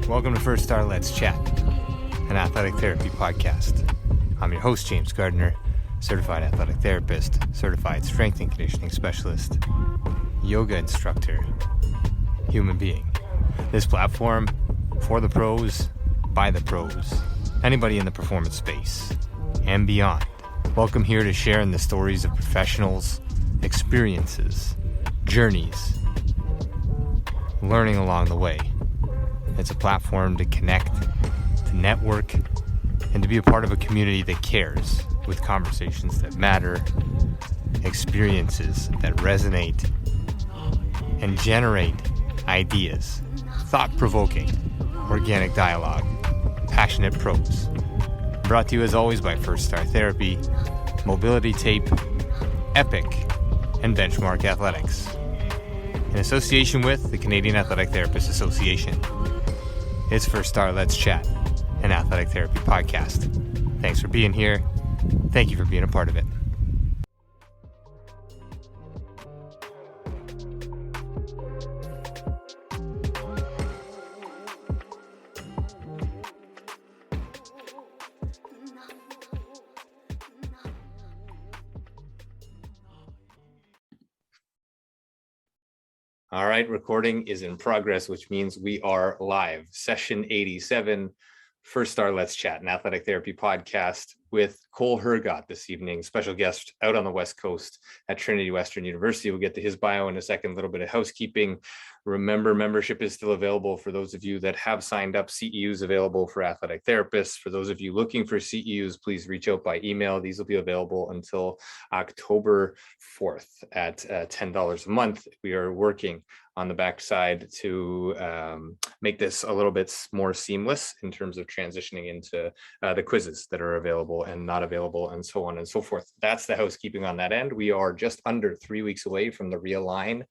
Welcome to First Star Let's Chat, an athletic therapy podcast. I'm your host, James Gardner, certified athletic therapist, certified strength and conditioning specialist, yoga instructor, human being. This platform, for the pros, by the pros, anybody in the performance space, and beyond. Welcome here to share in the stories of professionals, experiences, journeys, learning along the way. It's a platform to connect, to network, and to be a part of a community that cares, with conversations that matter, experiences that resonate, and generate ideas, thought-provoking, organic dialogue, passionate prose. Brought to you as always by First Star Therapy, Mobility Tape, Epic, and Benchmark Athletics, in association with the Canadian Athletic Therapists Association. It's First Star Let's Chat, an athletic therapy podcast. Thanks for being here. Thank you for being a part of it. All right, recording is in progress, which means we are live. Session 87, First Star Let's Chat, an athletic therapy podcast with Cole Hergott this evening, special guest out on the West Coast at Trinity Western University. We'll get to his bio in a second, a little bit of housekeeping. Remember, membership is still available for those of you that have signed up. CEUs available for athletic therapists. For those of you looking for CEUs, please reach out by email. These will be available until October 4th at $10 a month. We are working on the backside to make this a little bit more seamless in terms of transitioning into the quizzes that are available and not available, and so on and so forth. That's the housekeeping on that end. We are just under 3 weeks away from the Realign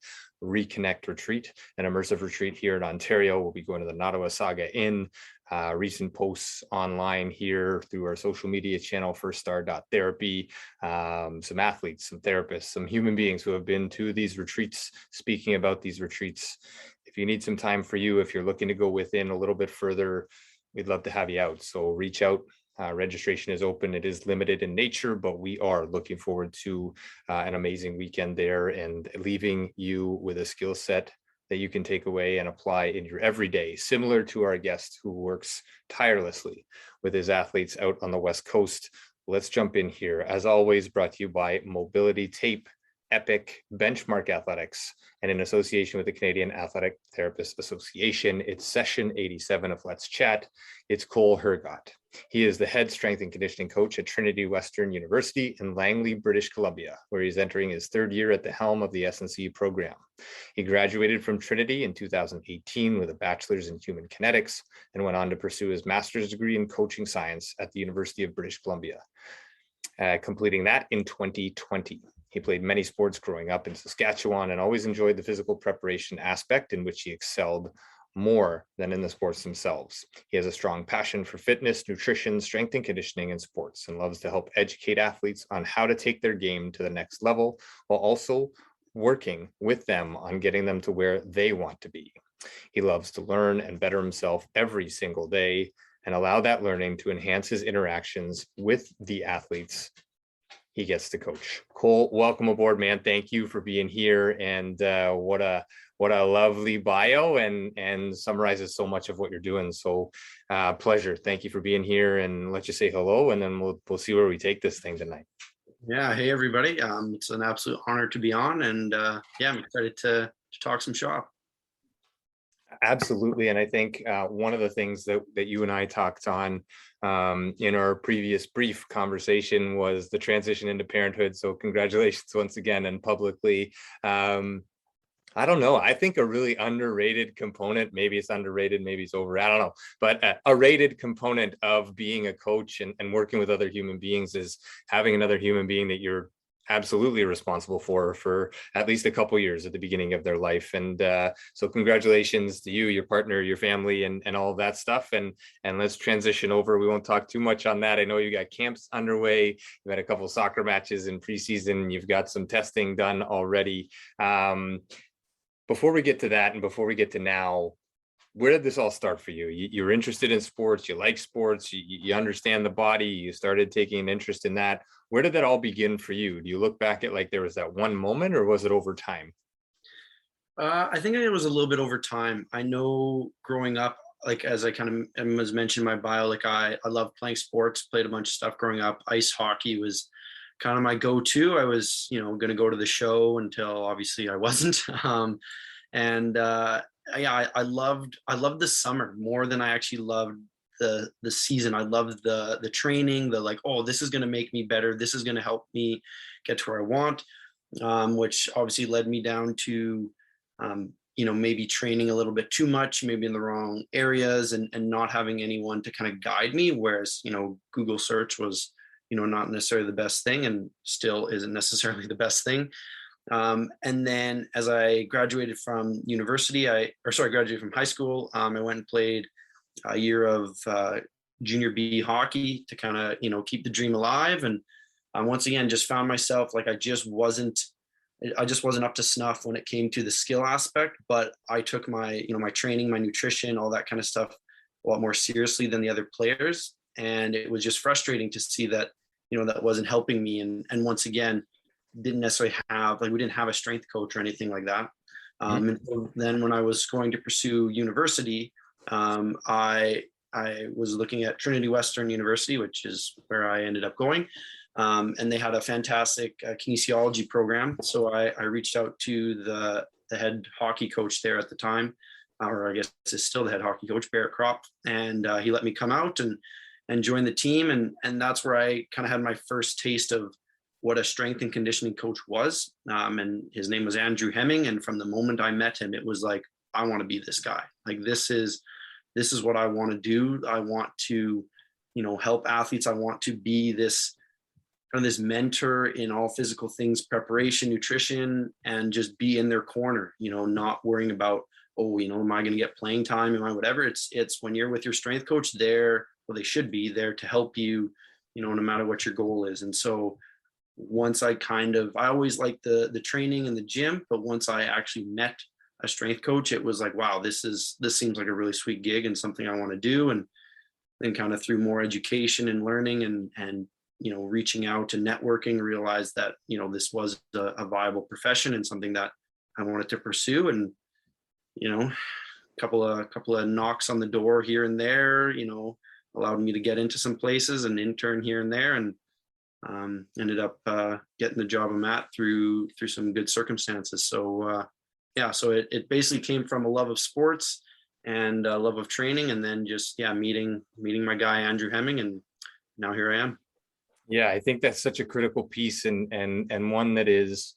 Reconnect retreat, an immersive retreat here in Ontario. We'll be going to the Nottawa Saga Inn. Recent posts online here through our social media channel, firststar.therapy, some athletes, some therapists, some human beings who have been to these retreats, speaking about these retreats. If you need some time for you, if you're looking to go within a little bit further, we'd love to have you out. So reach out. Registration is open. It is limited in nature, but we are looking forward to an amazing weekend there and leaving you with a skill set that you can take away and apply in your everyday, similar to our guest who works tirelessly with his athletes out on the West Coast. Let's jump in here. As always, brought to you by Mobility Tape, Epic, Benchmark Athletics, and in association with the Canadian Athletic Therapists Association. It's session 87 of Let's Chat. It's Cole Hergott. He is the head strength and conditioning coach at Trinity Western University in Langley, British Columbia, where he's entering his third year at the helm of the S&C program. He graduated from Trinity in 2018 with a bachelor's in human kinetics and went on to pursue his master's degree in coaching science at the University of British Columbia, completing that in 2020. He played many sports growing up in Saskatchewan and always enjoyed the physical preparation aspect, in which he excelled more than in the sports themselves. He has a strong passion for fitness, nutrition, strength and conditioning, and sports, and loves to help educate athletes on how to take their game to the next level, while also working with them on getting them to where they want to be. He loves to learn and better himself every single day and allow that learning to enhance his interactions with the athletes he gets to coach. Cole, welcome aboard, man. Thank you for being here. And what a lovely bio, and summarizes so much of what you're doing. So pleasure. Thank you for being here, and let you say hello, and then we'll see where we take this thing tonight. Yeah. Hey, everybody. It's an absolute honor to be on, and yeah, I'm excited to talk some shop. Absolutely. And I think one of the things that you and I talked on in our previous brief conversation was the transition into parenthood. So congratulations once again, and publicly. I don't know. I think a really underrated component, maybe it's underrated, maybe it's over, I don't know, but a rated component of being a coach and working with other human beings is having another human being that you're absolutely responsible for at least a couple years at the beginning of their life. And so congratulations to you, your partner, your family, and all of that stuff. And let's transition over. We won't talk too much on that. I know you got camps underway. You've had a couple soccer matches in preseason. You've got some testing done already. Before we get to that, and before we get to now, where did this all start for you? You're interested in sports, you like sports, you understand the body, you started taking an interest in that. Where did that all begin for you? Do you look back at like there was that one moment, or was it over time? I think it was a little bit over time. I know growing up, like as I kind of was mentioned in my bio, like I love playing sports, played a bunch of stuff growing up. Ice hockey was kind of my go-to. I was, going to go to the show until obviously I wasn't. And yeah, I loved the summer more than I actually loved the season. I loved the training, the like, oh, this is going to make me better. This is going to help me get to where I want. Which obviously led me down to maybe training a little bit too much, maybe in the wrong areas, and not having anyone to kind of guide me. Whereas, Google search was, not necessarily the best thing, and still isn't necessarily the best thing. And then as I graduated from university, graduated from high school, I went and played a year of junior B hockey to kind of, keep the dream alive. And once again, just found myself like I just wasn't up to snuff when it came to the skill aspect, but I took my, my training, my nutrition, all that kind of stuff a lot more seriously than the other players. And it was just frustrating to see that, that wasn't helping me. And once again, didn't necessarily have, like, we didn't have a strength coach or anything like that. And so then when I was going to pursue university, I was looking at Trinity Western University, which is where I ended up going. And they had a fantastic kinesiology program. So I reached out to the head hockey coach there at the time, or I guess is still the head hockey coach, Barrett Kropp. And he let me come out and join the team. And that's where I kind of had my first taste of what a strength and conditioning coach was. And his name was Andrew Hemming. And from the moment I met him, it was like, I want to be this guy. Like, this is what I want to do. I want to, help athletes. I want to be this mentor in all physical things, preparation, nutrition, and just be in their corner, not worrying about, oh, am I going to get playing time? Am I whatever? It's when you're with your strength coach, they should be there to help you, no matter what your goal is. And so once I always liked the training in the gym, but once I actually met a strength coach, it was like, wow, this seems like a really sweet gig and something I want to do. And then kind of through more education and learning and reaching out and networking, realized that, this was a viable profession and something that I wanted to pursue. And, couple of knocks on the door here and there, allowed me to get into some places and intern here and there, and ended up getting the job I'm at through some good circumstances. So so it basically came from a love of sports and a love of training, and then just meeting my guy Andrew Hemming, and now here I am. Yeah, I think that's such a critical piece, and one that is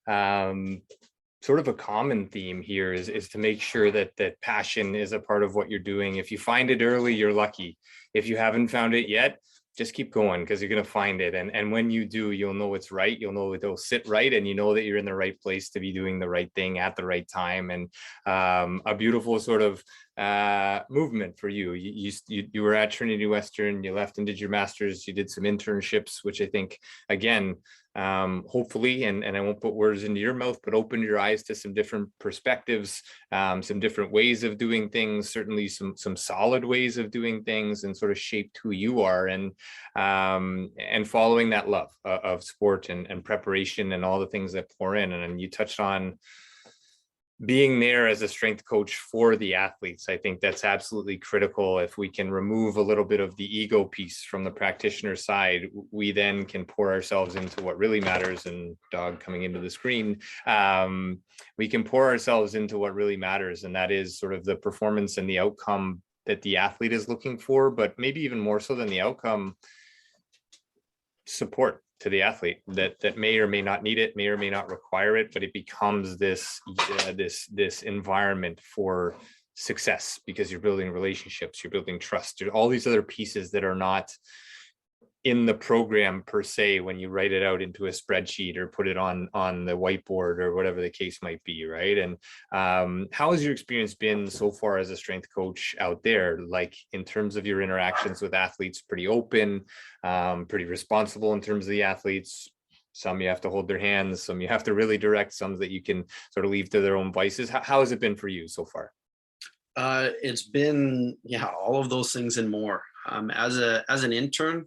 sort of a common theme here is to make sure that passion is a part of what you're doing. If you find it early, you're lucky. If you haven't found it yet, just keep going, because you're going to find it. And when you do, you'll know it's right. You'll know it'll sit right, and you know that you're in the right place to be doing the right thing at the right time. And a beautiful sort of movement for you. You were at Trinity Western, you left and did your master's, you did some internships, which I think, again, hopefully, and I won't put words into your mouth, but opened your eyes to some different perspectives, some different ways of doing things, certainly some solid ways of doing things, and sort of shaped who you are, and following that love of sport and preparation and all the things that pour in. And you touched on being there as a strength coach for the athletes. I think that's absolutely critical. If we can remove a little bit of the ego piece from the practitioner side, we then can pour ourselves into what really matters. And dog coming into the screen, we can pour ourselves into what really matters. And that is sort of the performance and the outcome that the athlete is looking for, but maybe even more so than the outcome, support to the athlete that may or may not need it, may or may not require it, but it becomes this environment for success, because you're building relationships, you're building trust, all these other pieces that are not in the program per se when you write it out into a spreadsheet or put it on the whiteboard or whatever the case might be, right? And how has your experience been so far as a strength coach out there, like in terms of your interactions with athletes? Pretty open, pretty responsible in terms of the athletes? Some you have to hold their hands, some you have to really direct, some that you can sort of leave to their own vices. How has it been for you so far? It's been, yeah, all of those things and more. As an intern,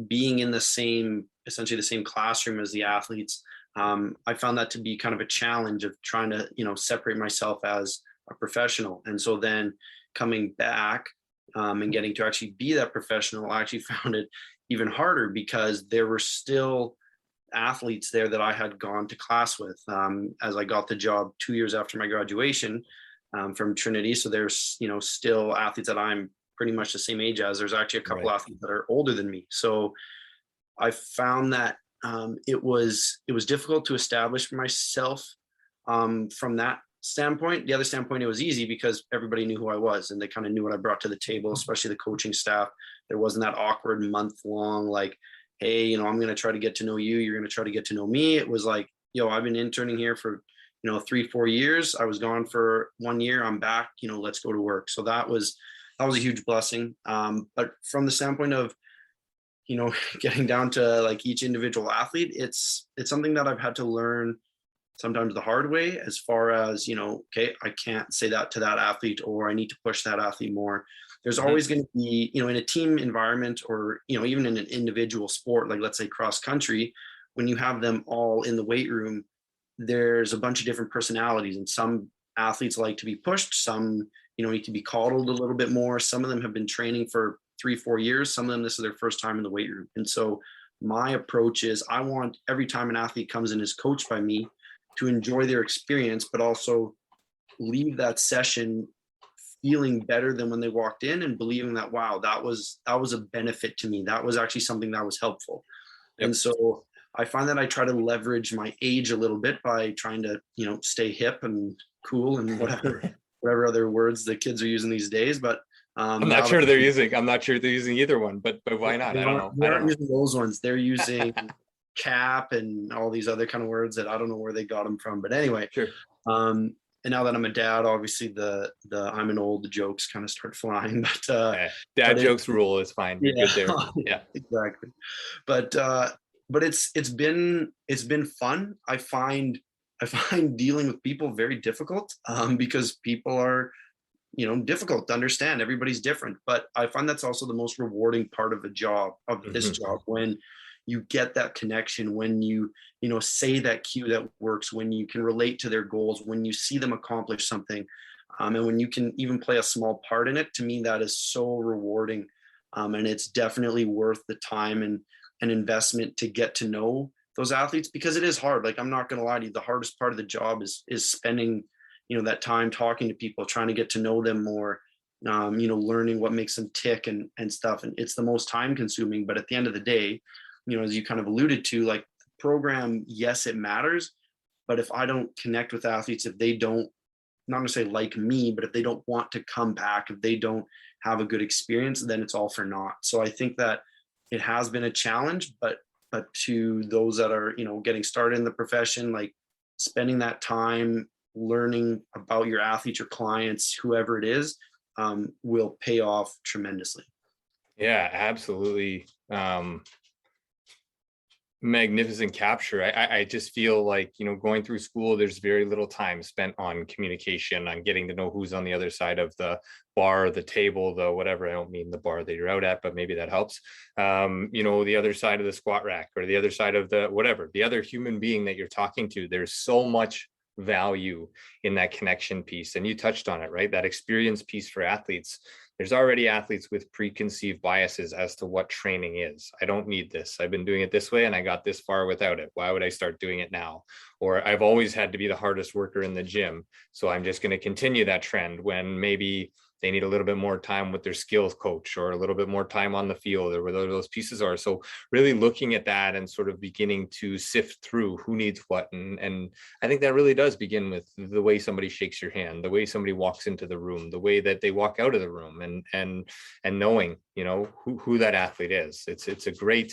being in essentially the same classroom as the athletes, I found that to be kind of a challenge of trying to, separate myself as a professional. And so then coming back and getting to actually be that professional, I actually found it even harder because there were still athletes there that I had gone to class with as I got the job 2 years after my graduation from Trinity. So there's, still athletes that I'm pretty much the same age as. There's actually a couple Right. athletes that are older than me. So I found that it was difficult to establish myself from that standpoint. The other standpoint, it was easy because everybody knew who I was and they kind of knew what I brought to the table, especially the coaching staff. There wasn't that awkward month long, like, hey, I'm going to try to get to know you. You're going to try to get to know me. It was like, I've been interning here for, 3-4 years. I was gone for 1 year. I'm back, let's go to work. So that was a huge blessing. But from the standpoint of, getting down to like each individual athlete, it's something that I've had to learn sometimes the hard way, as far as, okay, I can't say that to that athlete, or I need to push that athlete more. There's Mhm. always going to be, in a team environment, or, even in an individual sport, like let's say cross country, when you have them all in the weight room, there's a bunch of different personalities, and some athletes like to be pushed, some, need to be coddled a little bit more. Some of them have been training for 3-4 years. Some of them, this is their first time in the weight room. And so my approach is, I want every time an athlete comes in is coached by me to enjoy their experience, but also leave that session feeling better than when they walked in, and believing that, wow, that was a benefit to me. That was actually something that was helpful. Yep. And so I find that I try to leverage my age a little bit by trying to, stay hip and cool and whatever other words the kids are using these days. But I'm not now that sure they're using. I'm not sure they're using either one, but why not? they I don't aren't, know. they I don't aren't know. using those ones, they're using cap and all these other kind of words that I don't know where they got them from. But anyway, Sure. um, and now that I'm a dad, obviously the I'm an old, the jokes kind of start flying. Dad But it, jokes rule is fine. You're yeah, good there. Yeah. exactly. But it's been fun. I find dealing with people very difficult, because people are, difficult to understand. Everybody's different, but I find that's also the most rewarding part of this Mhm. job, when you get that connection, when you say that cue that works, when you can relate to their goals, when you see them accomplish something, and when you can even play a small part in it. To me, that is so rewarding, and it's definitely worth the time and investment to get to know those athletes, because it is hard. Like, I'm not going to lie to you, the hardest part of the job is spending, that time talking to people, trying to get to know them more, learning what makes them tick and stuff. And it's the most time consuming. But at the end of the day, as you kind of alluded to, like, the program, yes, it matters. But if I don't connect with athletes, if they don't, not necessarily like me, but if they don't want to come back, if they don't have a good experience, then it's all for naught. So I think that it has been a challenge, but to those that are, getting started in the profession, like, spending that time learning about your athletes, your clients, whoever it is, will pay off tremendously. Yeah, absolutely. Magnificent capture. I just feel like, going through school, there's very little time spent on communication, on getting to know who's on the other side of the bar, the table, the whatever. I don't mean the bar that you're out at, but maybe that helps. The other side of the squat rack, or the other side of the whatever, the other human being that you're talking to. There's so much value in that connection piece. And you touched on it, right? That experience piece for athletes. There's already athletes with preconceived biases as to what training is. I don't need this. I've been doing it this way and I got this far without it. Why would I start doing it now? Or I've always had to be the hardest worker in the gym, so I'm just going to continue that trend, when maybe they need a little bit more time with their skills coach, or a little bit more time on the field, or where those pieces are. So really looking at that and sort of beginning to sift through who needs what. And I think that really does begin with the way somebody shakes your hand, the way somebody walks into the room, the way that they walk out of the room, and knowing, who that athlete is. It's a great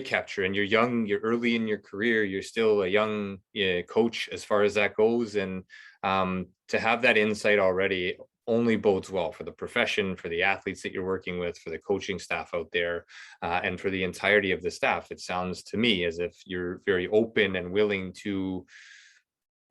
capture. And you're young, you're early in your career, you're still a young coach as far as that goes. And to have that insight already only bodes well for the profession, for the athletes that you're working with, for the coaching staff out there, and for the entirety of the staff. It sounds to me as if you're very open and willing to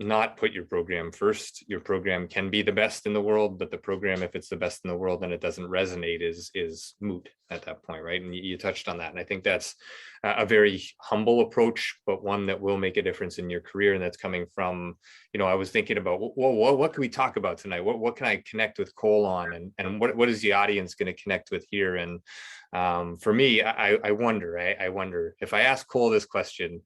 not put your program first. Your program can be the best in the world, but the program, if it's the best in the world and it doesn't resonate, is moot at that point, right? And you touched on that, and I think that's a very humble approach, but one that will make a difference in your career. And that's coming from, I was thinking about, well, what can we talk about tonight? What can I connect with Cole on, and what is the audience going to connect with here? And for me, I wonder if I ask Cole this question,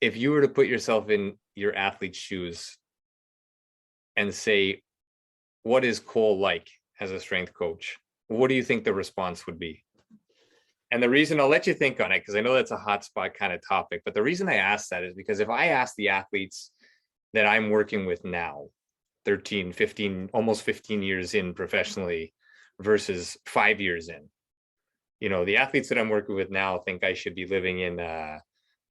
if you were to put yourself in your athlete's shoes and say, what is Cole like as a strength coach? What do you think the response would be? And the reason, I'll let you think on it, because I know that's a hot spot kind of topic, but the reason I ask that is because if I ask the athletes that I'm working with now, 13, 15, almost 15 years in professionally versus 5 years in, the athletes that I'm working with now think I should be living in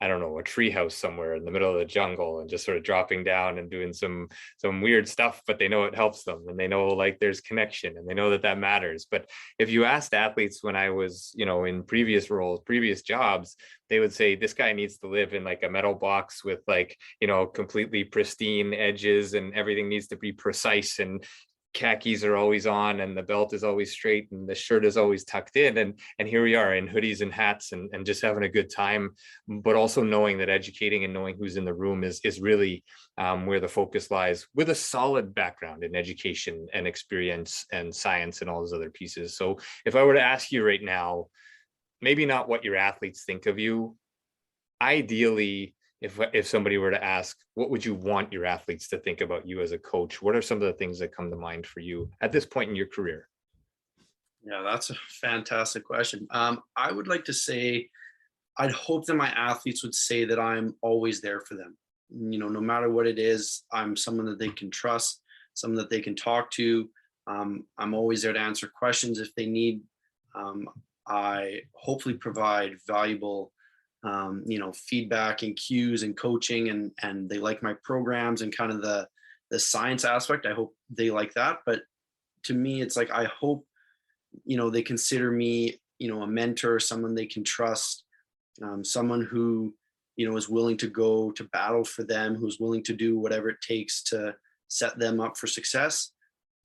I don't know, a treehouse somewhere in the middle of the jungle and just sort of dropping down and doing some weird stuff, but they know it helps them, and they know like there's connection, and they know that matters. But if you asked athletes when I was, in previous roles, previous jobs, they would say this guy needs to live in like a metal box with like, completely pristine edges, and everything needs to be precise, and khakis are always on, and the belt is always straight, and the shirt is always tucked in, and here we are in hoodies and hats, and just having a good time, but also knowing that educating and knowing who's in the room is really where the focus lies, with a solid background in education and experience and science and all those other pieces. So if I were to ask you right now, maybe not what your athletes think of you, ideally, if somebody were to ask, what would you want your athletes to think about you as a coach? What are some of the things that come to mind for you at this point in your career? Yeah, that's a fantastic question. I would like to say, I'd hope that my athletes would say that I'm always there for them. No matter what it is, I'm someone that they can trust, someone that they can talk to. I'm always there to answer questions if they need. I hopefully provide valuable feedback and cues and coaching, and they like my programs and kind of the science aspect. I hope they like that. But to me, it's like, I hope, they consider me, a mentor, someone they can trust, someone who, is willing to go to battle for them, who's willing to do whatever it takes to set them up for success,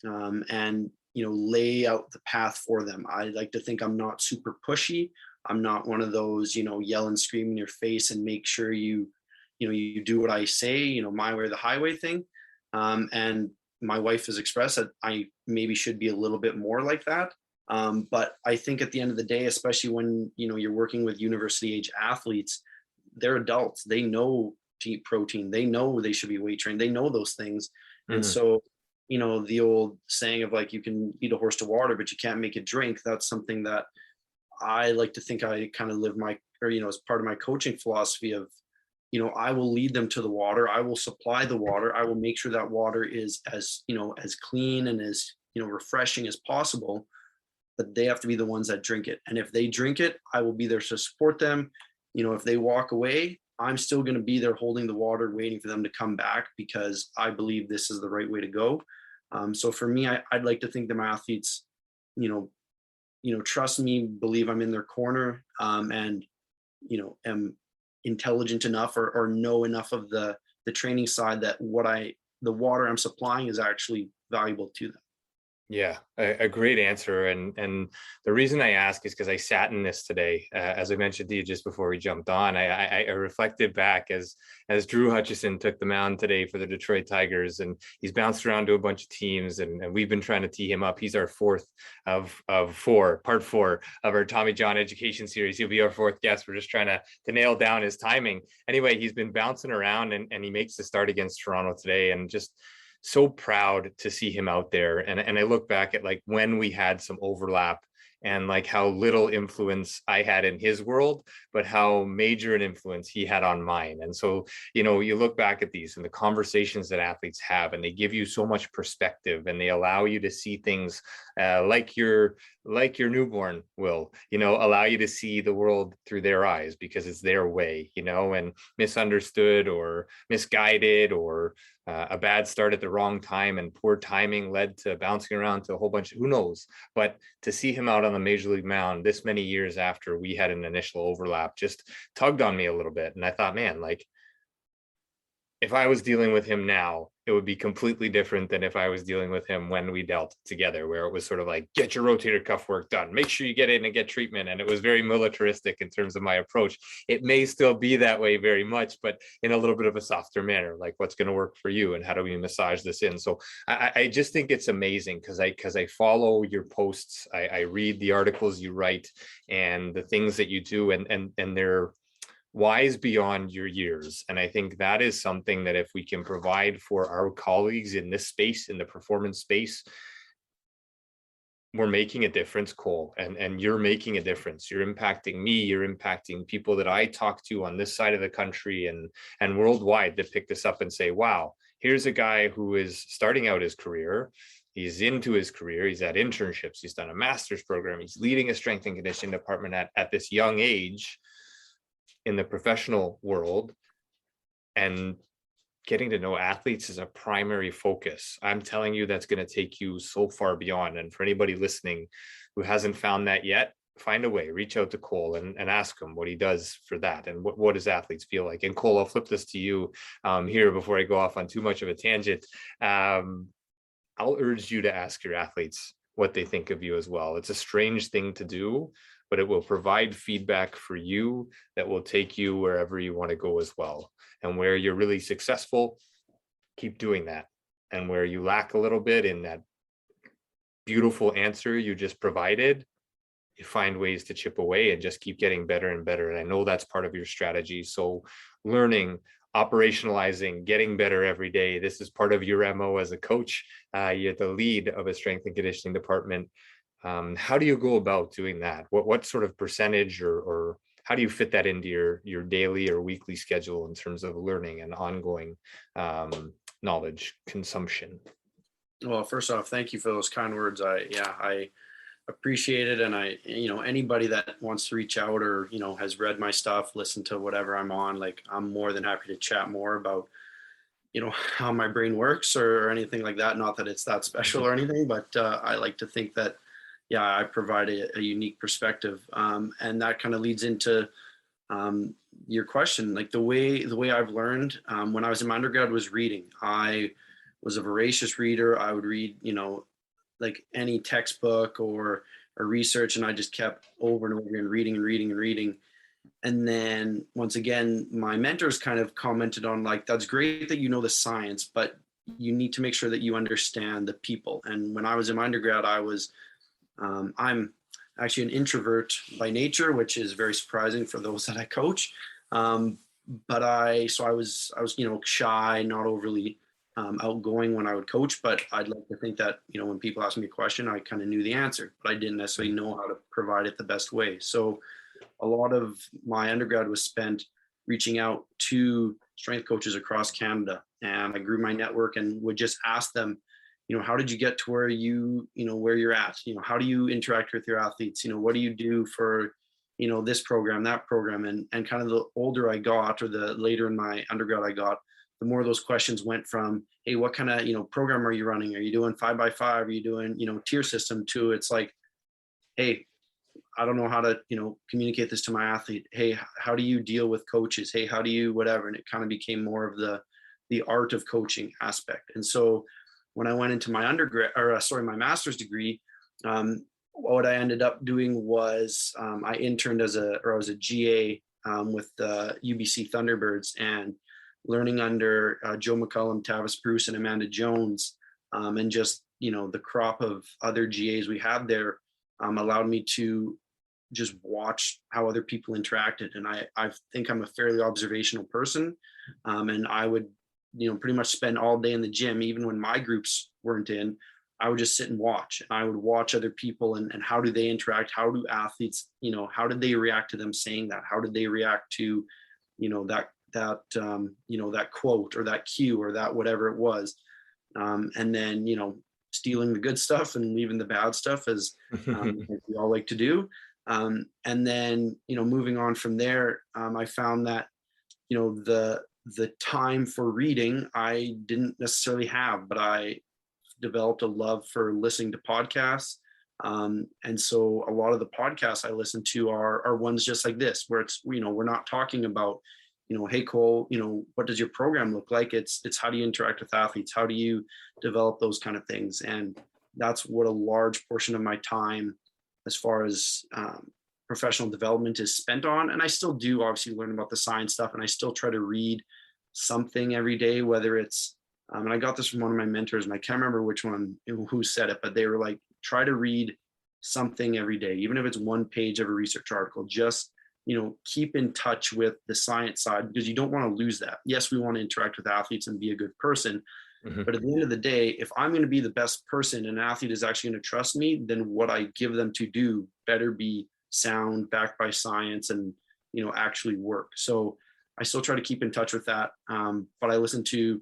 and, lay out the path for them. I like to think I'm not super pushy. I'm not one of those, yell and scream in your face and make sure you do what I say, my way or the highway thing. And my wife has expressed that I maybe should be a little bit more like that. But I think at the end of the day, especially when, you're working with university age athletes, they're adults. They know to eat protein. They know they should be weight trained. They know those things. Mm-hmm. And so, the old saying of like, you can eat a horse to water, but you can't make it drink. That's something that I like to think I kind of live as part of my coaching philosophy of, I will lead them to the water. I will supply the water. I will make sure that water is as clean and as, refreshing as possible, but they have to be the ones that drink it. And if they drink it, I will be there to support them. If they walk away, I'm still going to be there holding the water, waiting for them to come back, because I believe this is the right way to go. So for me, I'd like to think that my athletes, trust me, believe I'm in their corner, and, am intelligent enough or know enough of the training side that the water I'm supplying is actually valuable to them. Yeah, a great answer. And the reason I ask is because I sat in this today, as I mentioned to you just before we jumped on. I reflected back as Drew Hutchison took the mound today for the Detroit Tigers, and he's bounced around to a bunch of teams, and we've been trying to tee him up. He's our fourth of part four of our Tommy John education series. He'll be our fourth guest. We're just trying to nail down his timing. Anyway, he's been bouncing around, and he makes the start against Toronto today, and just so proud to see him out there. And I look back at like when we had some overlap, and like how little influence I had in his world, but how major an influence he had on mine. And so, you look back at these and the conversations that athletes have, and they give you so much perspective, and they allow you to see things like your newborn will, allow you to see the world through their eyes, because it's their way, and misunderstood or misguided, or a bad start at the wrong time and poor timing led to bouncing around to a whole bunch of who knows. But to see him out on the major league mound this many years after we had an initial overlap just tugged on me a little bit. And I thought, man, like, if I was dealing with him now, it would be completely different than if I was dealing with him when we dealt together, where it was sort of like, get your rotator cuff work done, make sure you get in and get treatment. And it was very militaristic in terms of my approach. It may still be that way very much, but in a little bit of a softer manner, like what's going to work for you and how do we massage this in? So I just think it's amazing because I follow your posts, I read the articles you write and the things that you do, and they're wise beyond your years. And I think that is something that if we can provide for our colleagues in this space, in the performance space, we're making a difference, Cole, and you're making a difference. You're impacting me, you're impacting people that I talk to on this side of the country and worldwide that pick this up and say, wow, here's a guy who is starting out his career. He's into his career. He's had internships. He's done a master's program. He's leading a strength and conditioning department at this young age in the professional world, and getting to know athletes is a primary focus. I'm telling you, that's going to take you so far beyond. And for anybody listening who hasn't found that yet, find a way, reach out to Cole and ask him what he does for that and what does athletes feel like. And Cole, I'll flip this to you here before I go off on too much of a tangent. I'll urge you to ask your athletes what they think of you as well. It's a strange thing to do, but it will provide feedback for you that will take you wherever you want to go as well. And where you're really successful, keep doing that. And where you lack a little bit in that beautiful answer you just provided, you find ways to chip away and just keep getting better and better. And I know that's part of your strategy. So learning, operationalizing, getting better every day. This is part of your MO as a coach. You're the lead of a strength and conditioning department. How do you go about doing that? What sort of percentage or how do you fit that into your daily or weekly schedule in terms of learning and ongoing knowledge consumption? Well, first off, thank you for those kind words. I appreciate it. And anybody that wants to reach out or, has read my stuff, listened to whatever I'm on, like, I'm more than happy to chat more about, how my brain works or anything like that. Not that it's that special or anything, but I like to think that, I provide a unique perspective. And that kind of leads into your question. Like the way I've learned when I was in my undergrad was reading. I was a voracious reader. I would read, like any textbook or research, and I just kept over and over again reading and reading and reading. And then once again, my mentors kind of commented on, like, that's great that you know the science, but you need to make sure that you understand the people. And when I was in my undergrad, I'm actually an introvert by nature, which is very surprising for those that I coach. But I was, shy, not overly outgoing when I would coach, but I'd like to think that, when people ask me a question, I kind of knew the answer, but I didn't necessarily know how to provide it the best way. So a lot of my undergrad was spent reaching out to strength coaches across Canada. And I grew my network and would just ask them, how did you get to where where you're at? How do you interact with your athletes? What do you do for, this program, that program? And kind of the older I got, or the later in my undergrad I got, the more those questions went from, hey, what kind of, program are you running? Are you doing 5x5? Are you doing, tier system? To it's like, hey, I don't know how to, communicate this to my athlete. Hey, how do you deal with coaches? Hey, how do you whatever? And it kind of became more of the art of coaching aspect. And so when I went into my my master's degree, what I ended up doing was I interned I was a GA with the UBC Thunderbirds, and learning under Joe McCullum, Tavis Bruce, and Amanda Jones, and just, the crop of other GAs we had there allowed me to just watch how other people interacted. And I think I'm a fairly observational person, and I would, pretty much spend all day in the gym. Even when my groups weren't in, I would just sit and watch. And I would watch other people and how do they interact? How do athletes, how did they react to them saying that? How did they react to, that quote or that cue or that whatever it was? And then, stealing the good stuff and leaving the bad stuff, as we all like to do. And then, moving on from there, I found that, the time for reading I didn't necessarily have, but I developed a love for listening to podcasts. And so a lot of the podcasts I listen to are ones just like this, where it's, we're not talking about, hey Cole, what does your program look like? It's how do you interact with athletes? How do you develop those kind of things? And that's what a large portion of my time as far as professional development is spent on. And I still do obviously learn about the science stuff, and I still try to read something every day, whether it's, and I got this from one of my mentors, and I can't remember which one, who said it, but they were like, try to read something every day, even if it's one page of a research article. Just keep in touch with the science side, because you don't want to lose that. Yes, we want to interact with athletes and be a good person, but at the end of the day, if I'm going to be the best person and an athlete is actually going to trust me, then what I give them to do better be sound, backed by science, and actually work. So I still try to keep in touch with that, but I listen to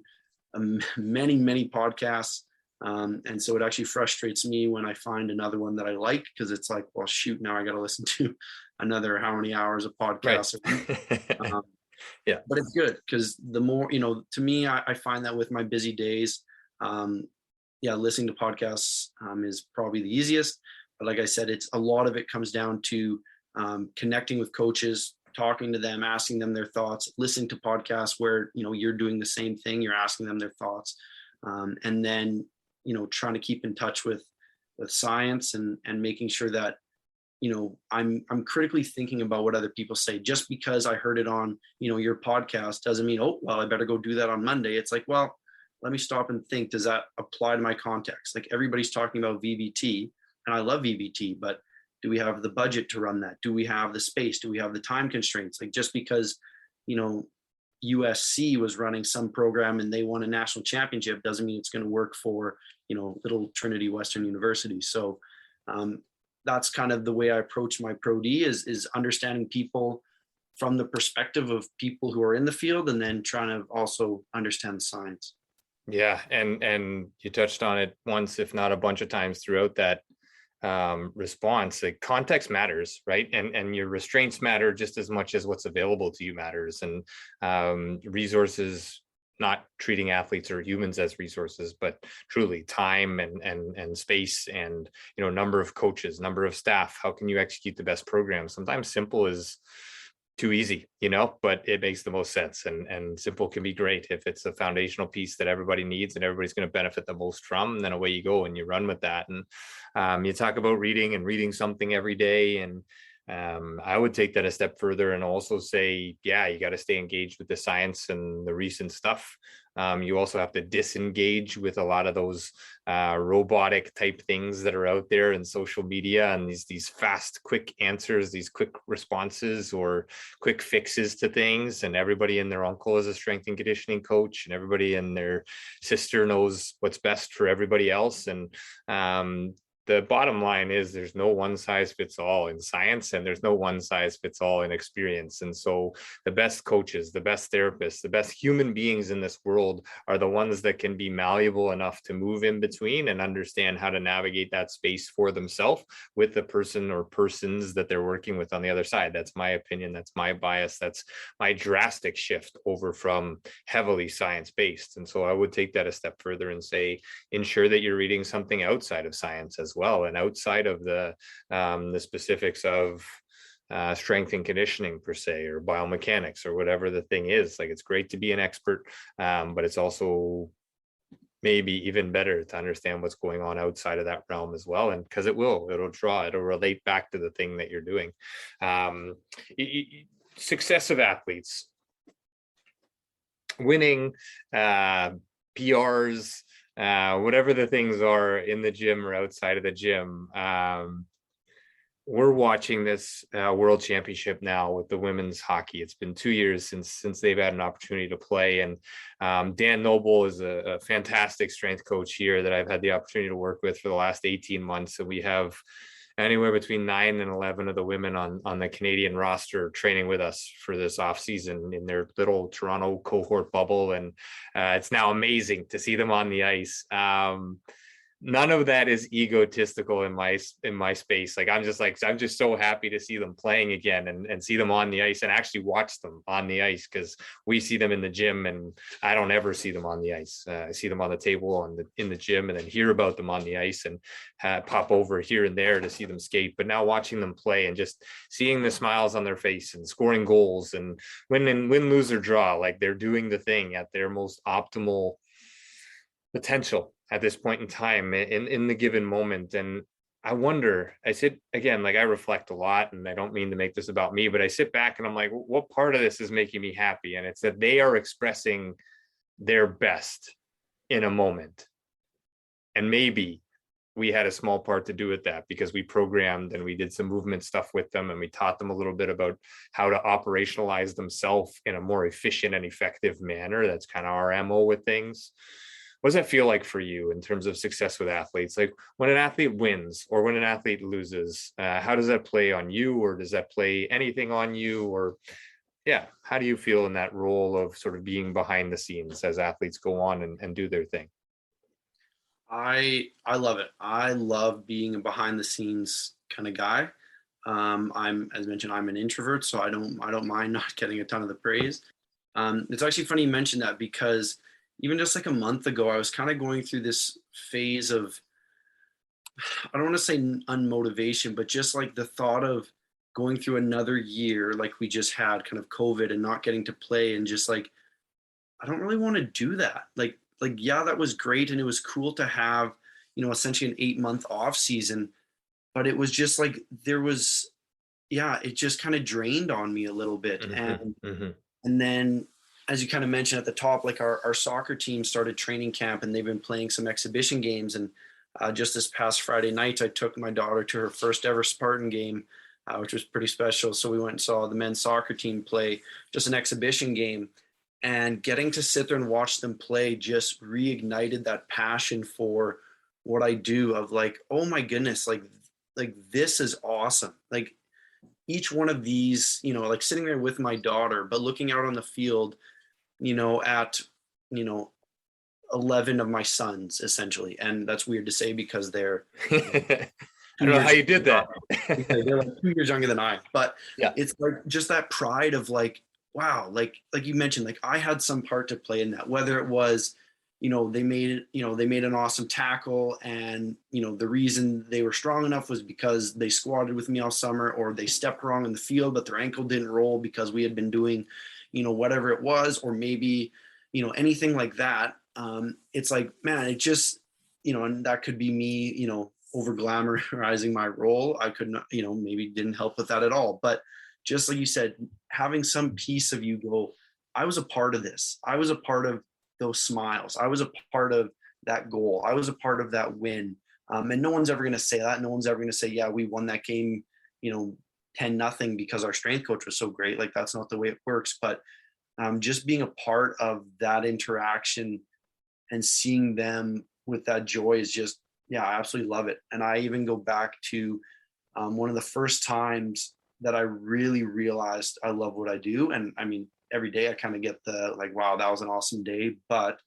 many podcasts, and so it actually frustrates me when I find another one that I like, because it's like, well, shoot, now I got to listen to another how many hours of podcasts. Right. Yeah, but it's good, because the more, to me, I find that with my busy days, listening to podcasts is probably the easiest. But like I said, it's a lot of it comes down to connecting with coaches, talking to them, asking them their thoughts, listening to podcasts where you're doing the same thing, you're asking them their thoughts, and then trying to keep in touch with science, and making sure that I'm critically thinking about what other people say. Just because I heard it on your podcast doesn't mean, oh well, I better go do that on Monday. It's like, well, let me stop and think, does that apply to my context? Like, everybody's talking about VBT, and I love VBT, but do we have the budget to run that? Do we have the space? Do we have the time constraints? Like, just because USC was running some program and they won a national championship doesn't mean it's going to work for little Trinity Western University. So that's kind of the way I approach my Pro D, is understanding people from the perspective of people who are in the field, and then trying to also understand the science. Yeah, and you touched on it once, if not a bunch of times throughout that response. Like, context matters, right? And your restraints matter just as much as what's available to you matters. And resources, not treating athletes or humans as resources, but truly time and space, and number of coaches, number of staff. How can you execute the best program? Sometimes simple is too easy, but it makes the most sense. And simple can be great if it's a foundational piece that everybody needs and everybody's going to benefit the most from. And then away you go and you run with that. And you talk about reading something every day. And I would take that a step further and also say, yeah, you got to stay engaged with the science and the recent stuff. You also have to disengage with a lot of those robotic type things that are out there in social media, and these fast, quick answers, these quick responses or quick fixes to things. And everybody and their uncle is a strength and conditioning coach, and everybody and their sister knows what's best for everybody else. And the bottom line is, there's no one size fits all in science, and there's no one size fits all in experience. And so the best coaches, the best therapists, the best human beings in this world are the ones that can be malleable enough to move in between and understand how to navigate that space for themselves with the person or persons that they're working with on the other side. That's my opinion. That's my bias. That's my drastic shift over from heavily science-based. And so I would take that a step further and say, ensure that you're reading something outside of science as well, and outside of the specifics of strength and conditioning per se, or biomechanics, or whatever the thing is. Like, it's great to be an expert, but it's also maybe even better to understand what's going on outside of that realm as well. And because it'll relate back to the thing that you're doing. Success of athletes, winning, PRs, whatever the things are in the gym or outside of the gym. We're watching this world championship now with the women's hockey. It's been 2 years since they've had an opportunity to play. And Dan Noble is a fantastic strength coach here that I've had the opportunity to work with for the last 18 months. And we have anywhere between 9 and 11 of the women on the Canadian roster training with us for this off season in their little Toronto cohort bubble. And it's now amazing to see them on the ice. none of that is egotistical in my space. Like I'm just so happy to see them playing again and see them on the ice and actually watch them on the ice, because we see them in the gym and I don't ever see them on the ice. I see them on the table in the gym, and then hear about them on the ice and pop over here and there to see them skate. But now watching them play and just seeing the smiles on their face and scoring goals and win, lose or draw, like they're doing the thing at their most optimal potential at this point in time in the given moment. And I wonder, I sit again, like I reflect a lot, and I don't mean to make this about me, but I sit back and I'm like, what part of this is making me happy? And it's that they are expressing their best in a moment. And maybe we had a small part to do with that, because we programmed and we did some movement stuff with them, and we taught them a little bit about how to operationalize themselves in a more efficient and effective manner. That's kind of our MO with things. What does that feel like for you in terms of success with athletes? Like when an athlete wins or when an athlete loses, how does that play on you, or does that play anything on you? Or yeah, how do you feel in that role of sort of being behind the scenes as athletes go on and do their thing? I love it. I love being a behind the scenes kind of guy. I'm, as mentioned, I'm an introvert, so I don't mind not getting a ton of the praise. It's actually funny you mentioned that, because even just like a month ago, I was kind of going through this phase of, I don't want to say unmotivation, but just like the thought of going through another year like we just had, kind of COVID, and not getting to play, and just like, I don't really want to do that. Yeah, that was great, and it was cool to have, essentially an 8-month off season, but it was just like it just kind of drained on me a little bit. And then, as you kind of mentioned at the top, like our soccer team started training camp, and they've been playing some exhibition games. And just this past Friday night, I took my daughter to her first ever Spartan game, which was pretty special. So we went and saw the men's soccer team play just an exhibition game, and getting to sit there and watch them play just reignited that passion for what I do, of like, oh my goodness, like this is awesome. Like each one of these, like sitting there with my daughter, but looking out on the field, at, 11 of my sons essentially. And that's weird to say, because they're, I don't know how you did that. They're like 2 years younger than I, but yeah, it's like just that pride of like, wow, like you mentioned, like I had some part to play in that, whether it was, they made an awesome tackle, and, the reason they were strong enough was because they squatted with me all summer, or they stepped wrong in the field, but their ankle didn't roll because we had been doing, whatever it was, or maybe, anything like that. It's like, man, it just, and that could be me, over glamorizing my role. I couldn't, maybe didn't help with that at all. But just like you said, having some piece of you go, I was a part of this. I was a part of those smiles. I was a part of that goal. I was a part of that win. And no one's ever going to say that. No one's ever going to say, yeah, we won that game, 10-0 because our strength coach was so great. Like that's not the way it works. But just being a part of that interaction and seeing them with that joy is just, yeah, I absolutely love it. And I even go back to one of the first times that I really realized I love what I do. And I mean, every day I kind of get the like, wow, that was an awesome day. But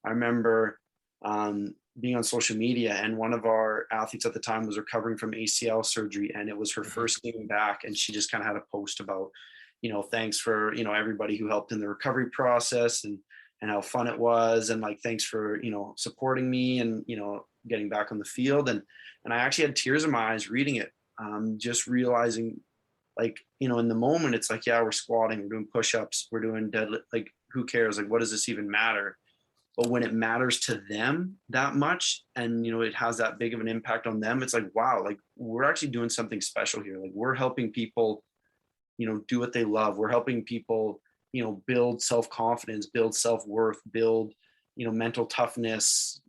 I remember being on social media, and one of our athletes at the time was recovering from ACL surgery, and it was her first game back. And she just kind of had a post about, thanks for, everybody who helped in the recovery process, and how fun it was. And like, thanks for, supporting me, and, getting back on the field. And I actually had tears in my eyes reading it, just realizing, like, in the moment, it's like, yeah, we're squatting, we're doing push-ups, we're doing deadlift, like, who cares? Like, what does this even matter? But when it matters to them that much, and, it has that big of an impact on them, it's like, wow, like we're actually doing something special here. Like we're helping people, do what they love. We're helping people, build self-confidence, build self-worth, build, mental toughness,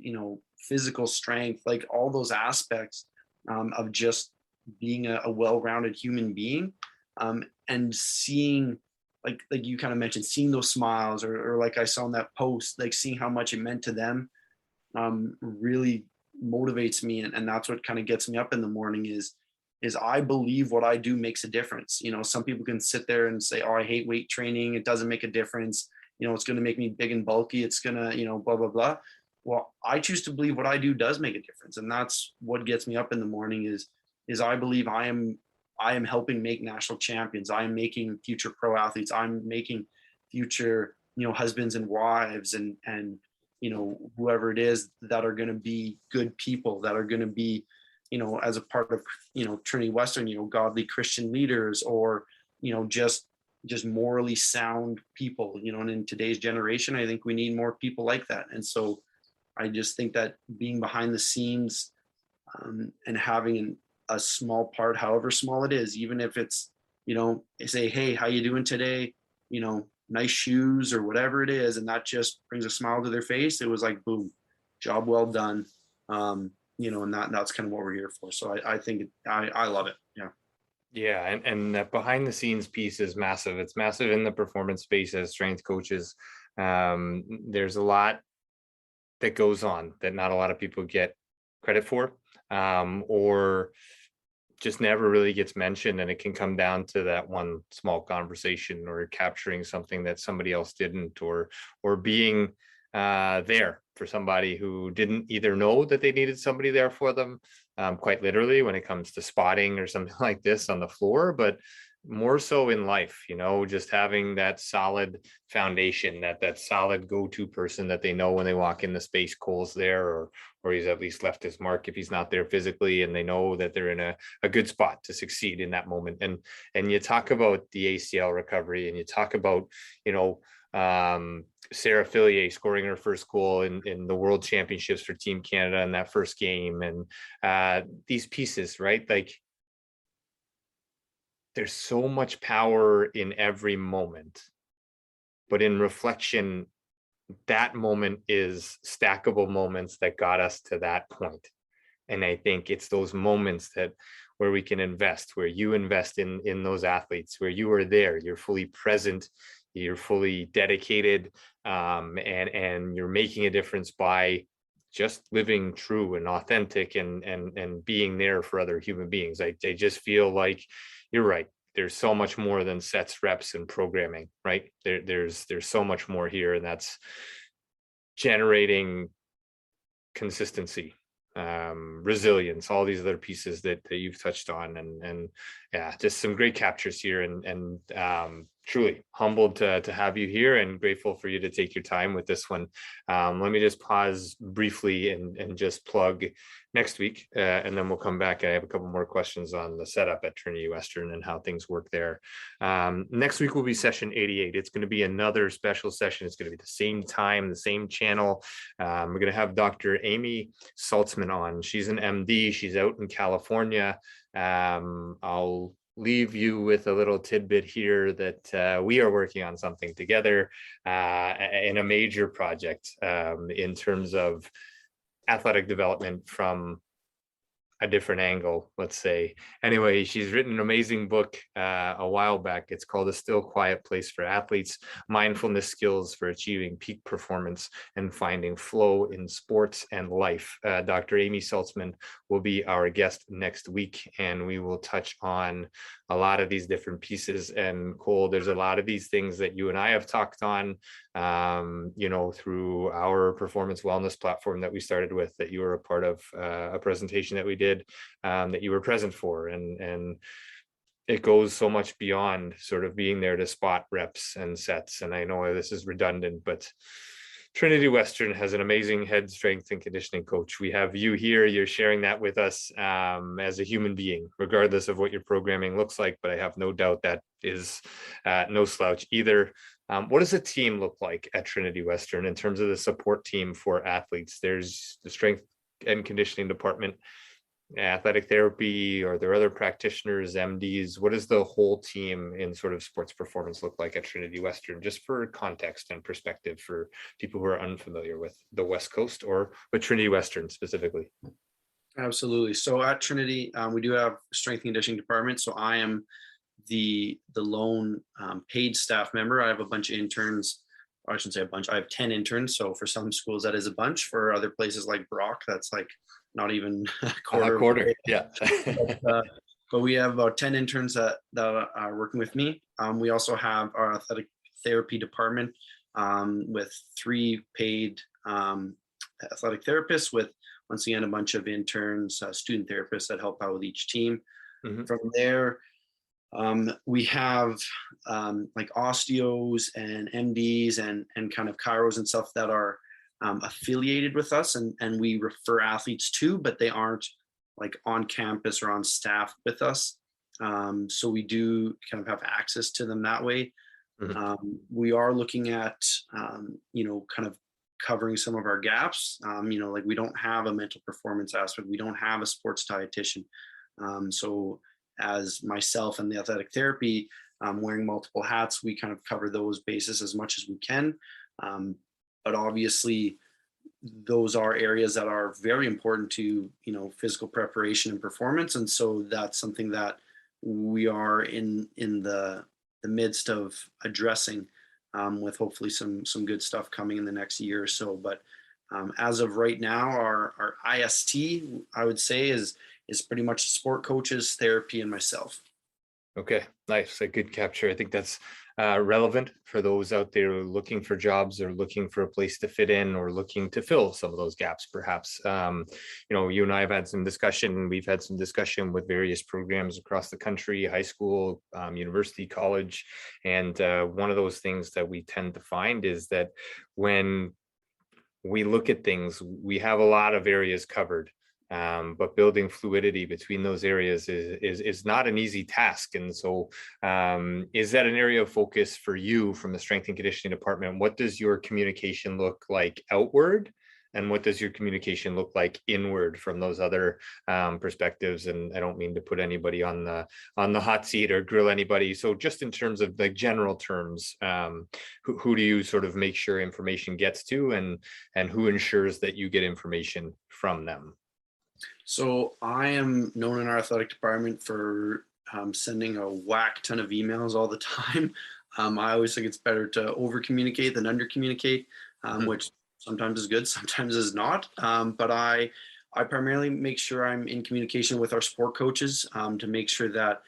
physical strength, like all those aspects of just being a well-rounded human being, and seeing, like you kind of mentioned, seeing those smiles, or like I saw in that post, like seeing how much it meant to them, really motivates me. And that's what kind of gets me up in the morning is I believe what I do makes a difference. Some people can sit there and say, oh, I hate weight training, it doesn't make a difference, it's going to make me big and bulky, it's going to, blah, blah, blah. well, I choose to believe what I do does make a difference. And that's what gets me up in the morning is I believe I am helping make national champions. I am making future pro athletes. I'm making future, husbands and wives and whoever it is that are going to be good people, that are going to be, as a part of, Trinity Western, godly Christian leaders, or, just morally sound people, and in today's generation, I think we need more people like that. And so I just think that being behind the scenes, and having a small part, however small it is, even if it's, say, hey, how you doing today? Nice shoes or whatever it is. And that just brings a smile to their face. It was like, boom, job well done. And that's kind of what we're here for. So I think I love it. Yeah. Yeah, and that behind the scenes piece is massive. It's massive in the performance space as strength coaches. There's a lot that goes on that not a lot of people get credit for, or just never really gets mentioned. And it can come down to that one small conversation, or capturing something that somebody else didn't, or being there for somebody who didn't either know that they needed somebody there for them, quite literally when it comes to spotting or something like this on the floor, but more so in life, just having that solid foundation, that solid go-to person that they know when they walk in the space. Cole's there, or he's at least left his mark if he's not there physically, and they know that they're in a good spot to succeed in that moment. And you talk about the ACL recovery, and you talk about, Sarah Fillier scoring her first goal in the World Championships for Team Canada in that first game, and these pieces, right? Like, there's so much power in every moment, but in reflection, that moment is stackable moments that got us to that point. And I think it's those moments where we can invest, where you invest in those athletes, where you are there, you're fully present, you're fully dedicated, and you're making a difference by just living true and authentic, and being there for other human beings. I just feel like you're right. There's so much more than sets, reps, and programming, right? There's so much more here, and that's generating consistency, resilience, all these other pieces that you've touched on, and yeah, just some great captures here, and truly humbled to have you here, and grateful for you to take your time with this one. Let me just pause briefly and just plug next week, and then we'll come back. I have a couple more questions on the setup at Trinity Western and how things work there. Next week will be session 88. It's going to be another special session. It's going to be the same time, the same channel. We're going to have Dr. Amy Saltzman on. She's an MD. She's out in California. I'll leave you with a little tidbit here that we are working on something together in a major project in terms of athletic development from a different angle, let's say. Anyway, she's written an amazing book a while back. It's called A Still Quiet Place for Athletes: Mindfulness Skills for Achieving Peak Performance and Finding Flow in Sports and Life. Dr. Amy Saltzman will be our guest next week, and we will touch on a lot of these different pieces. And Cole, there's a lot of these things that you and I have talked on, through our performance wellness platform that we started with, that you were a part of, a presentation that we did, that you were present for, and it goes so much beyond sort of being there to spot reps and sets. And I know this is redundant, but Trinity Western has an amazing head strength and conditioning coach. We have you here. You're sharing that with us as a human being, regardless of what your programming looks like. But I have no doubt that is no slouch either. What does a team look like at Trinity Western in terms of the support team for athletes? There's the strength and conditioning department, athletic therapy, or there are other practitioners, MDs. What does the whole team in sort of sports performance look like at Trinity Western, just for context and perspective for people who are unfamiliar with the West Coast or with Trinity Western specifically? Absolutely. So at Trinity, we do have strength and conditioning department. So I am the lone paid staff member. I have a bunch of interns. I shouldn't say a bunch. I have 10 interns. So for some schools, that is a bunch. For other places like Brock, that's like not even a quarter. Yeah. But we have about 10 interns that are working with me. We also have our athletic therapy department with 3 paid athletic therapists with, once again, a bunch of interns, student therapists that help out with each team. Mhm. From there, we have like osteos and MDs and kind of chiros and stuff that are affiliated with us, and we refer athletes to, but they aren't like on campus or on staff with us. So we do kind of have access to them that way. Mhm. We are looking at, kind of covering some of our gaps. Like we don't have a mental performance aspect. We don't have a sports dietitian. So as myself and the athletic therapy, wearing multiple hats, we kind of cover those bases as much as we can. But obviously, those are areas that are very important to physical preparation and performance, and so that's something that we are in the midst of addressing, with hopefully some good stuff coming in the next year or so. But as of right now, our IST, I would say, is pretty much sport coaches, therapy, and myself. Okay, nice. A good capture. I think that's relevant for those out there looking for jobs or looking for a place to fit in or looking to fill some of those gaps, perhaps. You and I have had some discussion. We've had some discussion with various programs across the country, high school, university, college. And one of those things that we tend to find is that when we look at things, we have a lot of areas covered. But building fluidity between those areas is not an easy task. And so is that an area of focus for you from the strength and conditioning department? What does your communication look like outward? And what does your communication look like inward from those other perspectives? And I don't mean to put anybody on the hot seat or grill anybody. So just in terms of like general terms, who do you sort of make sure information gets to, and who ensures that you get information from them? So I am known in our athletic department for sending a whack ton of emails all the time. I always think it's better to over communicate than under communicate, which sometimes is good, sometimes is not. But I primarily make sure I'm in communication with our sport coaches, to make sure that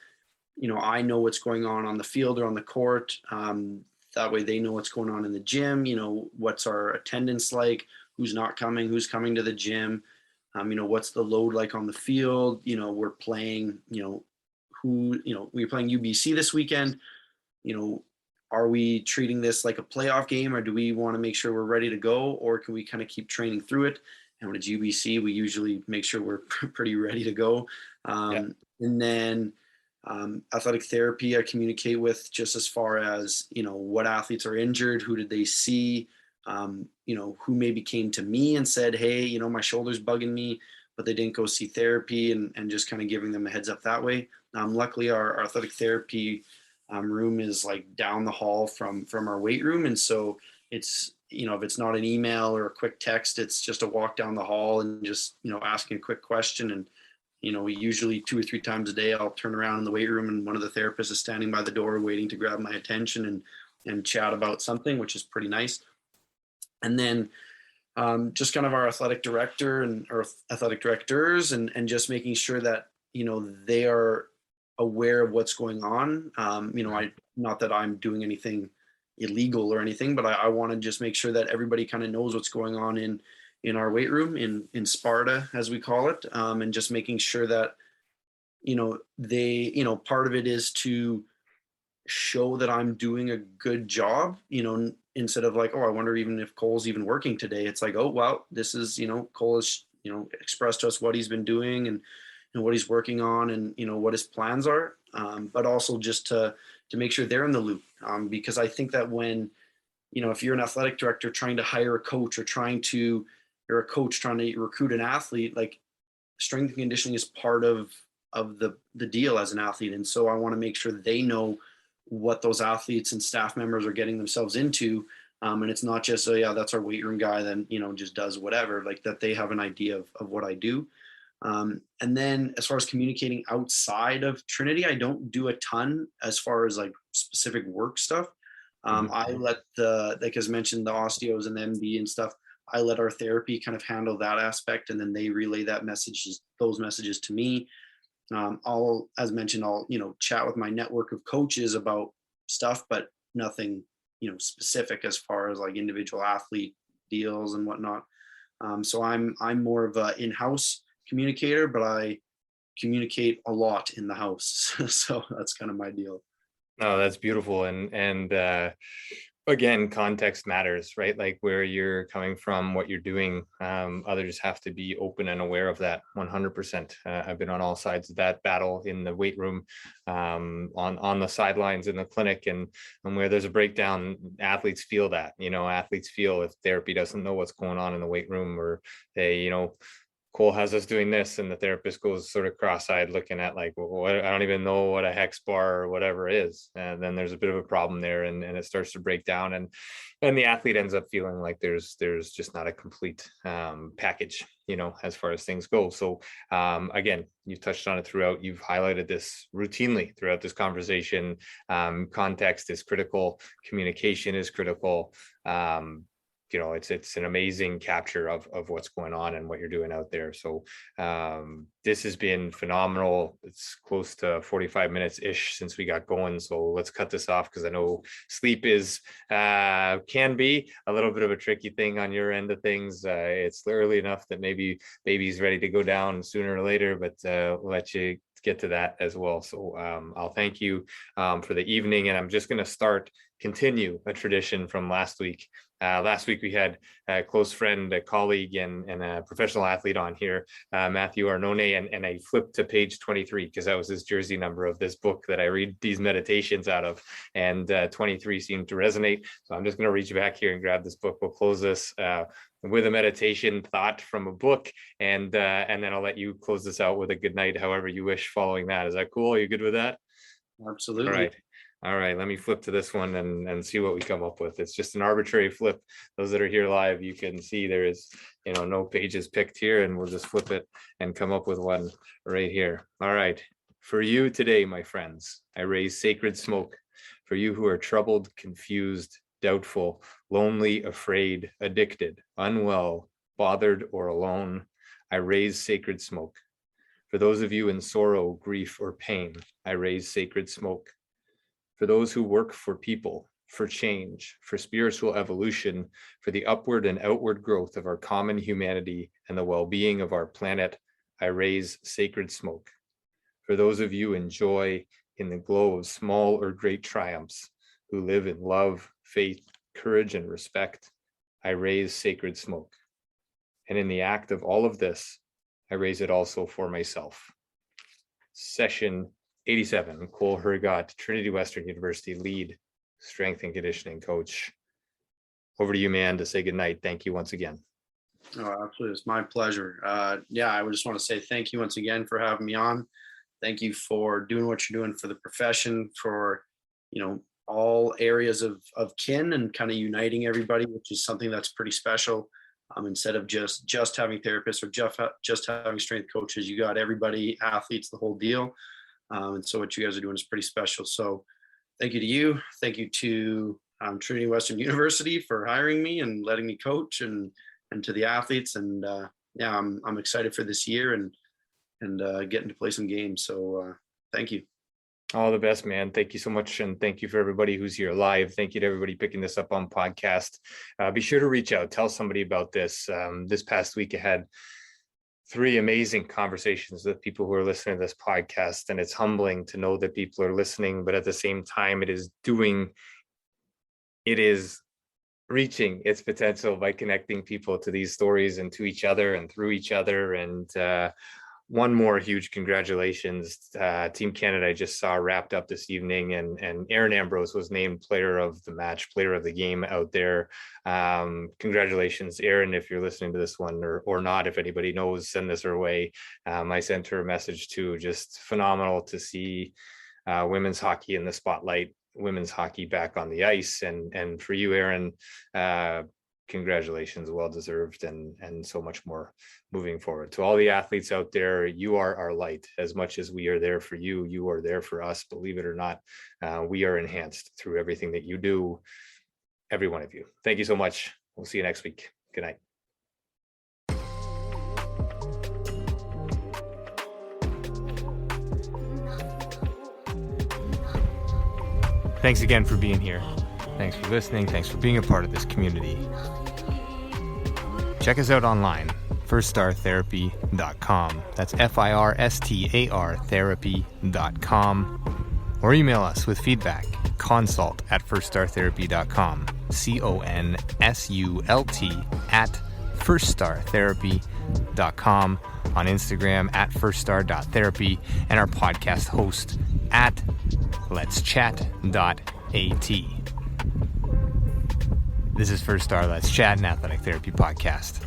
I know what's going on the field or on the court. That way they know what's going on in the gym. What's our attendance like, who's not coming, who's coming to the gym. What's the load like on the field? We're playing, we're playing UBC this weekend. Are we treating this like a playoff game, or do we want to make sure we're ready to go, or can we kind of keep training through it? And when it's UBC, we usually make sure we're pretty ready to go. Yeah. And then athletic therapy, I communicate with just as far as, what athletes are injured, who did they see, who maybe came to me and said, hey, my shoulder's bugging me, but they didn't go see therapy, and just kind of giving them a heads up that way. Luckily, our athletic therapy room is like down the hall from our weight room. And so it's, if it's not an email or a quick text, it's just a walk down the hall and just, asking a quick question. And, we usually 2 or 3 times a day, I'll turn around in the weight room and one of the therapists is standing by the door waiting to grab my attention and chat about something, which is pretty nice. And then just kind of our athletic director and our athletic directors, and just making sure that, they are aware of what's going on. Not that I'm doing anything illegal or anything, but I want to just make sure that everybody kind of knows what's going on in our weight room, in Sparta, as we call it. And just making sure that, they, part of it is to show that I'm doing a good job, instead of like, oh, I wonder even if Cole's even working today. It's like, oh, well, this is, Cole has, expressed to us what he's been doing and what he's working on, and, what his plans are. But also just to make sure they're in the loop. Because I think that when, if you're an athletic director trying to hire a coach, or you're a coach trying to recruit an athlete, like strength and conditioning is part of the deal as an athlete. And so I want to make sure they know what those athletes and staff members are getting themselves into. And it's not just, oh yeah, that's our weight room guy, then, just does whatever, like that they have an idea of what I do. And then as far as communicating outside of Trinity, I don't do a ton as far as like specific work stuff. I let like as mentioned, the osteos and the MD and stuff, I let our therapy kind of handle that aspect, and then they relay those messages to me. As mentioned, I'll, chat with my network of coaches about stuff, but nothing, specific as far as like individual athlete deals and whatnot. So I'm more of an in-house communicator, but I communicate a lot in the house. So that's kind of my deal. No, that's beautiful. And again, context matters, right? Like where you're coming from, what you're doing. Others have to be open and aware of that 100%. I've been on all sides of that battle in the weight room, on the sidelines in the clinic, and where there's a breakdown, athletes feel that, athletes feel if therapy doesn't know what's going on in the weight room, or they, Cole has us doing this, and the therapist goes sort of cross-eyed looking at like, well, I don't even know what a hex bar or whatever is. And then there's a bit of a problem there, and it starts to break down, and the athlete ends up feeling like there's just not a complete package, as far as things go. So again, you touched on it throughout. You've highlighted this routinely throughout this conversation. Context is critical. Communication is critical. It's an amazing capture of what's going on and what you're doing out there. So this has been phenomenal. It's close to 45 minutes ish since we got going. So let's cut this off, because I know sleep can be a little bit of a tricky thing on your end of things. It's early enough that maybe baby's ready to go down sooner or later, but we'll let you get to that as well. So I'll thank you for the evening, and I'm just going to continue a tradition from last week. Last week we had a close friend, a colleague, and a professional athlete on here, Matthew Arnone, and I flipped to page 23 because that was his jersey number of this book that I read these meditations out of, and 23 seemed to resonate. So I'm just going to reach back here and grab this book. We'll close this with a meditation thought from a book, and then I'll let you close this out with a good night, however you wish following that. Is that cool? Are you good with that? Absolutely. All right, let me flip to this one and see what we come up with. It's just an arbitrary flip. Those that are here live, you can see there is, no pages picked here, and we'll just flip it and come up with one right here. All right, for you today, my friends, I raise sacred smoke. For you who are troubled, confused, doubtful, lonely, afraid, addicted, unwell, bothered, or alone, I raise sacred smoke. For those of you in sorrow, grief, or pain, I raise sacred smoke. For those who work for people, for change, for spiritual evolution, for the upward and outward growth of our common humanity and the well-being of our planet, I raise sacred smoke. For those of you in joy, in the glow of small or great triumphs, who live in love, faith, courage, and respect, I raise sacred smoke. And in the act of all of this, I raise it also for myself. Session 87, Cole Hergott, Trinity Western University lead strength and conditioning coach. Over to you, man, to say goodnight. Thank you once again. Oh, absolutely. It's my pleasure. I would just want to say thank you once again for having me on. Thank you for doing what you're doing for the profession, for, all areas of kin, and kind of uniting everybody, which is something that's pretty special. Instead of just having therapists or just having strength coaches, you got everybody, athletes, the whole deal. And so what you guys are doing is pretty special. So thank you to you. Thank you to Trinity Western University for hiring me and letting me coach, and to the athletes. And I'm excited for this year and getting to play some games. So thank you. All the best, man. Thank you so much. And thank you for everybody who's here live. Thank you to everybody picking this up on podcast. Be sure to reach out, tell somebody about this. This past week I had 3 amazing conversations with people who are listening to this podcast, and it's humbling to know that people are listening, but at the same time, it is reaching its potential by connecting people to these stories and to each other and through each other. And one more huge congratulations. Team Canada I just saw wrapped up this evening, and Aaron Ambrose was named player of the match, player of the game out there. Congratulations, Aaron, if you're listening to this one, or not, if anybody knows, send this her way. I sent her a message too. Just phenomenal to see women's hockey in the spotlight, women's hockey back on the ice. And for you, Aaron, congratulations, well deserved, and so much more moving forward. To all the athletes out there, you are our light. As much as we are there for you, you are there for us. Believe it or not, we are enhanced through everything that you do, every one of you. Thank you so much. We'll see you next week. Good night. Thanks again for being here. Thanks for listening. Thanks for being a part of this community. check us out online, firststartherapy.com. That's FIRSTAR therapy.com. Or email us with feedback, consult@firststartherapy.com, CONSULT@firststartherapy.com, on Instagram @firststar.therapy, and our podcast host @letschat.at. This is First Star Let's Chat, an athletic therapy podcast.